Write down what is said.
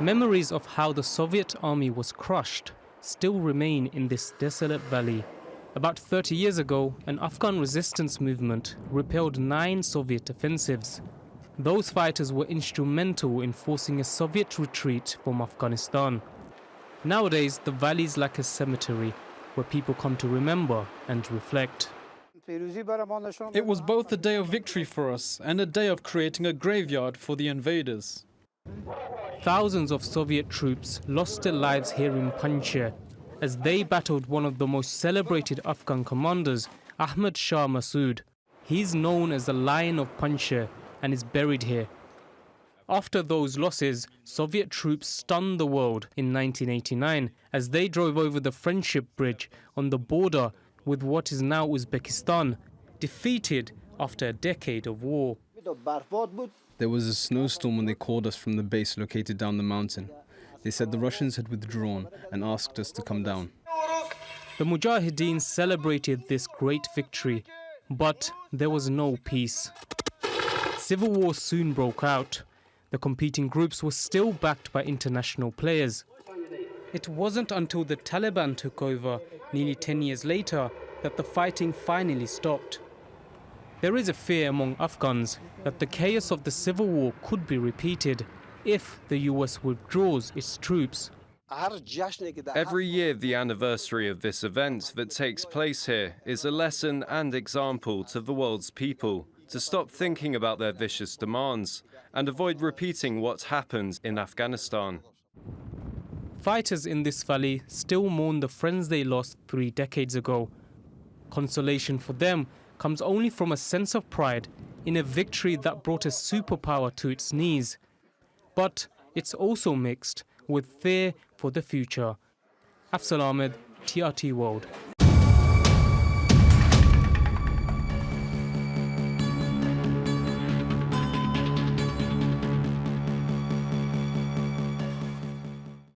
Memories of how the Soviet army was crushed still remain in this desolate valley. About 30 years ago, an Afghan resistance movement repelled 9 Soviet offensives. Those fighters were instrumental in forcing a Soviet retreat from Afghanistan. Nowadays, the valley is like a cemetery where people come to remember and reflect. It was both a day of victory for us and a day of creating a graveyard for the invaders. Thousands of Soviet troops lost their lives here in Panjshir as they battled one of the most celebrated Afghan commanders, Ahmad Shah Massoud. He's known as the Lion of Panjshir and is buried here. After those losses, Soviet troops stunned the world in 1989 as they drove over the Friendship Bridge on the border with what is now Uzbekistan, defeated after a decade of war. There was a snowstorm when they called us from the base located down the mountain. They said the Russians had withdrawn and asked us to come down. The Mujahideen celebrated this great victory, but there was no peace. Civil war soon broke out. The competing groups were still backed by international players. It wasn't until the Taliban took over, nearly 10 years later, that the fighting finally stopped. There is a fear among Afghans that the chaos of the civil war could be repeated if the US withdraws its troops. Every year, the anniversary of this event that takes place here is a lesson and example to the world's people to stop thinking about their vicious demands and avoid repeating what happened in Afghanistan. Fighters in this valley still mourn the friends they lost 3 decades ago. Consolation for them comes only from a sense of pride in a victory that brought a superpower to its knees. But it's also mixed with fear for the future. Afzal Ahmed, TRT World.